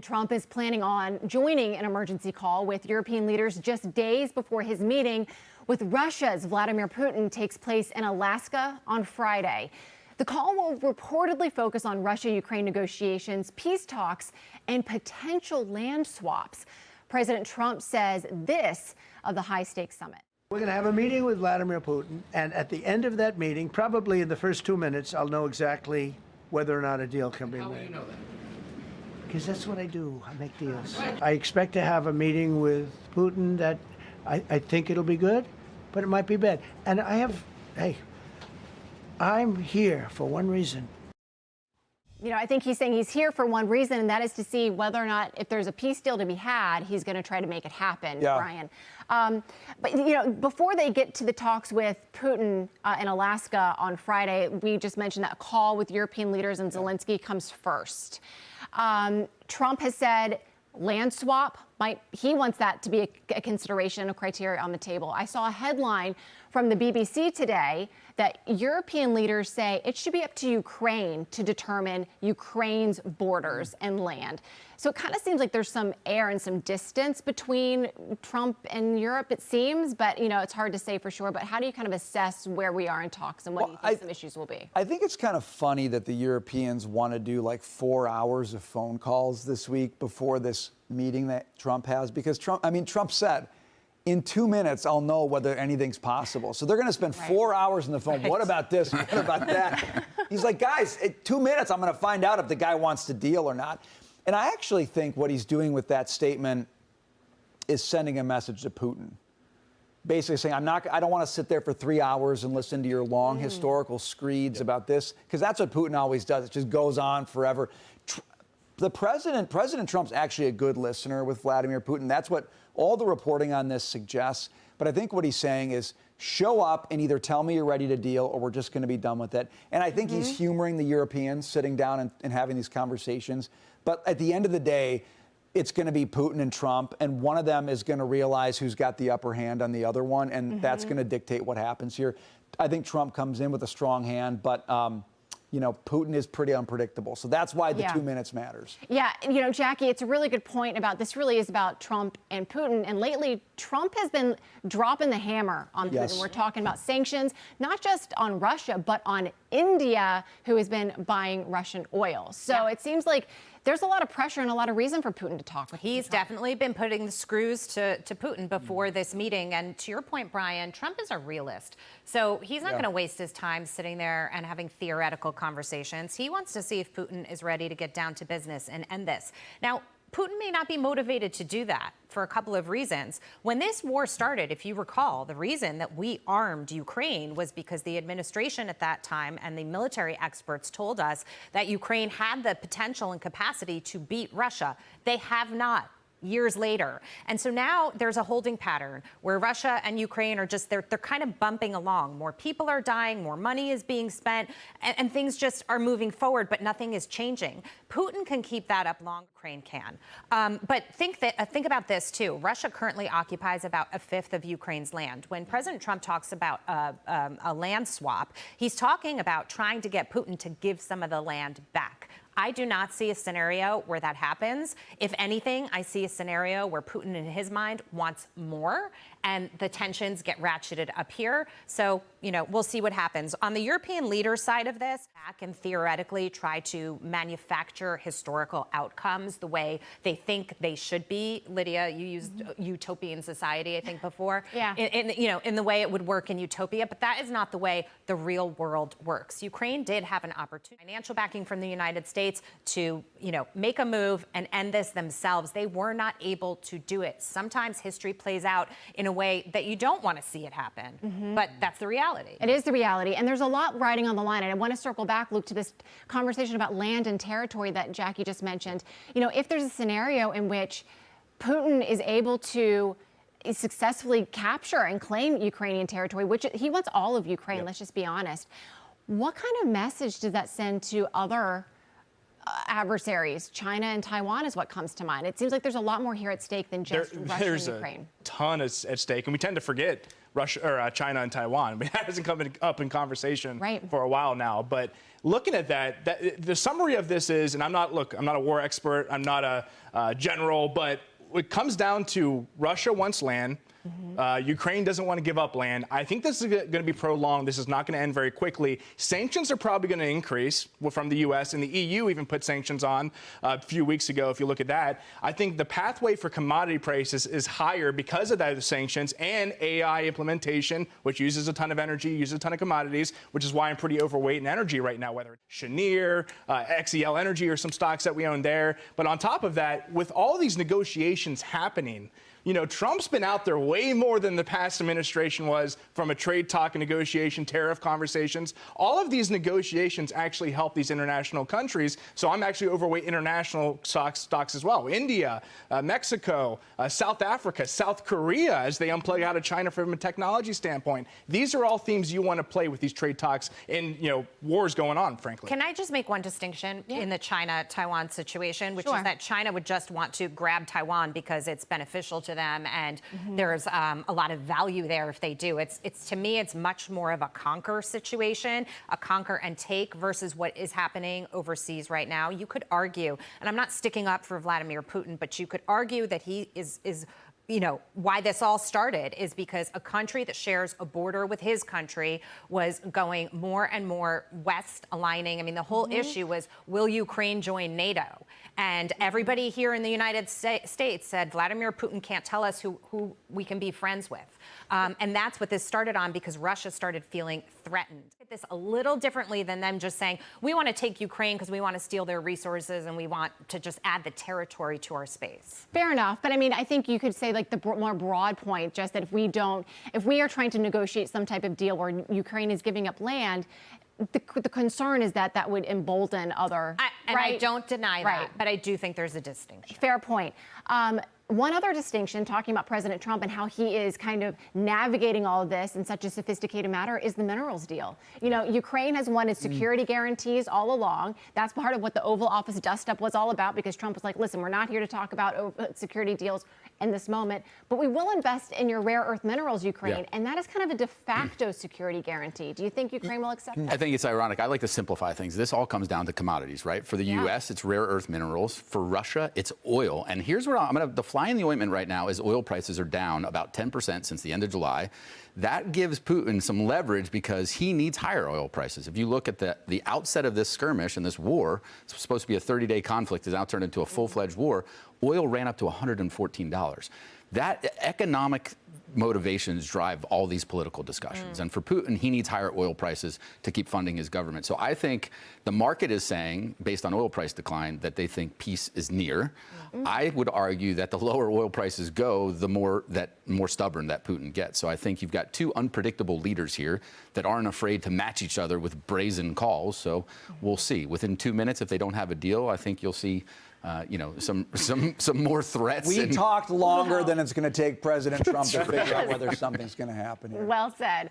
Trump is planning on joining an emergency call with European leaders just days before his meeting with Russia's Vladimir Putin takes place in Alaska on Friday. The call will reportedly focus on Russia-Ukraine negotiations, peace talks, and potential land swaps. President Trump says this of the high-stakes summit. We're going to have a meeting with Vladimir Putin, and at the end of that meeting, probably in the first 2 minutes, I'll know exactly whether or not a deal can be made. How will you know that? Because that's what I do. I make deals. I expect to have a meeting with Putin that I think it'll be good, but it might be bad. And I'm here for one reason. You know, I think he's saying he's here for one reason, and that is to see whether or not, if there's a peace deal to be had, he's going to try to make it happen, Brian. But, you know, before they get to the talks with Putin in Alaska on Friday, we just mentioned that a call with European leaders and Zelensky comes first. Trump has said land swap he wants that to be a consideration, a criteria on the table. I saw a headline from the BBC today that European leaders say it should be up to Ukraine to determine Ukraine's borders and land. So it kind of seems like there's some air and some distance between Trump and Europe, it seems, but, you know, it's hard to say for sure. But how do you kind of assess where we are in talks and what you think some issues will be? I think it's kind of funny that the Europeans want to do like 4 hours of phone calls this week before this meeting that Trump has, because Trump said, in 2 minutes, I'll know whether anything's possible. So they're going to spend 4 hours on the phone. What about this? What about that? He's like, guys, in 2 minutes, I'm going to find out if the guy wants to deal or not. And I actually think what he's doing with that statement is sending a message to Putin. Basically saying, I don't want to sit there for 3 hours and listen to your long historical screeds about this, because that's what Putin always does. It just goes on forever. President Trump's actually a good listener with Vladimir Putin. That's what all the reporting on this suggests. But I think what he's saying is show up and either tell me you're ready to deal or we're just going to be done with it. And I think he's humoring the Europeans sitting down and having these conversations. But at the end of the day, it's going to be Putin and Trump, and one of them is going to realize who's got the upper hand on the other one, and that's going to dictate what happens here. I think Trump comes in with a strong hand, but you know, Putin is pretty unpredictable. So that's why the 2 minutes matters. Yeah, you know, Jackie, it's a really good point about this really is about Trump and Putin. And lately, Trump has been dropping the hammer on Putin. We're talking about sanctions, not just on Russia, but on India, who has been buying Russian oil. So it seems like there's a lot of pressure and a lot of reason for Putin to talk with He's definitely been putting the screws to Putin before this meeting. And to your point, Brian, Trump is a realist. So he's not going to waste his time sitting there and having theoretical conversations. He wants to see if Putin is ready to get down to business and end this. Now, Putin may not be motivated to do that for a couple of reasons. When this war started, if you recall, the reason that we armed Ukraine was because the administration at that time and the military experts told us that Ukraine had the potential and capacity to beat Russia. They have not. Years later. And so now there's a holding pattern where Russia and Ukraine are just, they're kind of bumping along. More people are dying, more money is being spent, and things just are moving forward, but nothing is changing. Putin can keep that up long, Ukraine can. But think about this too. Russia currently occupies about a fifth of Ukraine's land. When President Trump talks about a land swap, he's talking about trying to get Putin to give some of the land back. I do not see a scenario where that happens. If anything, I see a scenario where Putin, in his mind, wants more, and the tensions get ratcheted up here. So, you know, we'll see what happens. On the European leader side of this, back and theoretically try to manufacture historical outcomes the way they think they should be. Lydia, you used utopian society, I think, before. In the way it would work in utopia, but that is not the way the real world works. Ukraine did have an opportunity, financial backing from the United States to, you know, make a move and end this themselves. They were not able to do it. Sometimes history plays out in a way that you don't want to see it happen, but that's the reality. It is the reality, and there's a lot riding on the line. And I want to circle back, Luke, to this conversation about land and territory that Jackie just mentioned. You know, if there's a scenario in which Putin is able to successfully capture and claim Ukrainian territory, which he wants all of Ukraine, let's just be honest, what kind of message does that send to other adversaries? China and Taiwan is what comes to mind. It seems like there's a lot more here at stake than just Russia and Ukraine. There's a ton at stake, and we tend to forget Russia or China and Taiwan. I mean, that hasn't come up in conversation Right. for a while now. But looking at that, the summary of this is, and I'm not a war expert, I'm not a general, but it comes down to Russia wants land. Ukraine doesn't want to give up land. I think this is going to be prolonged. This is not going to end very quickly. Sanctions are probably going to increase from the U.S. and the EU even put sanctions on a few weeks ago, if you look at that. I think the pathway for commodity prices is higher because of those sanctions and AI implementation, which uses a ton of energy, uses a ton of commodities, which is why I'm pretty overweight in energy right now, whether it's Cheniere, XEL Energy, or some stocks that we own there. But on top of that, with all these negotiations happening, you know, Trump's been out there way more than the past administration was from a trade talk and negotiation, tariff conversations. All of these negotiations actually help these international countries. So I'm actually overweight international stocks as well. India, Mexico, South Africa, South Korea, as they unplug out of China from a technology standpoint. These are all themes you want to play with these trade talks and, you know, wars going on, frankly. Can I just make one distinction in the China-Taiwan situation, which Sure. is that China would just want to grab Taiwan because it's beneficial to them, and there's a lot of value there if they do. It's to me, it's much more of a conquer situation, a conquer and take versus what is happening overseas right now. You could argue, and I'm not sticking up for Vladimir Putin, but you could argue that he is you know, why this all started is because a country that shares a border with his country was going more and more west aligning. I mean, the whole issue was, will Ukraine join NATO? And everybody here in the United States said, Vladimir Putin can't tell us who we can be friends with. And that's what this started on, because Russia started feeling threatened. This a little differently than them just saying, we want to take Ukraine because we want to steal their resources and we want to just add the territory to our space. Fair enough. But I mean, I think you could say like the more broad point, just that if we are trying to negotiate some type of deal where Ukraine is giving up land, the concern is that that would embolden other. I don't deny that, Right. but I do think there's a distinction. Fair point. One other distinction, talking about President Trump and how he is kind of navigating all of this in such a sophisticated manner, is the minerals deal. You know, Ukraine has wanted security guarantees all along. That's part of what the Oval Office dust-up was all about, because Trump was like, listen, we're not here to talk about security deals in this moment, but we will invest in your rare earth minerals, Ukraine. Yeah. And that is kind of a de facto security guarantee. Do you think Ukraine will accept that? I think it's ironic. I like to simplify things. This all comes down to commodities, right? For the U.S., it's rare earth minerals. For Russia, it's oil. And here's where the fly in the ointment right now is oil prices are down about 10% since the end of July. That gives Putin some leverage because he needs higher oil prices. If you look at the outset of this skirmish and this war, it's supposed to be a 30-day conflict, has now turned into a full-fledged war. Oil ran up to $114. That economic motivations drive all these political discussions. And for Putin, he needs higher oil prices to keep funding his government. So I think the market is saying, based on oil price decline, that they think peace is near. I would argue that the lower oil prices go, the more stubborn that Putin gets. So I think you've got two unpredictable leaders here that aren't afraid to match each other with brazen calls. So we'll see. Within 2 minutes, if they don't have a deal, I think you'll see you know, some more threats. We talked longer than it's going to take President Trump to figure out whether something's going to happen here. Well said.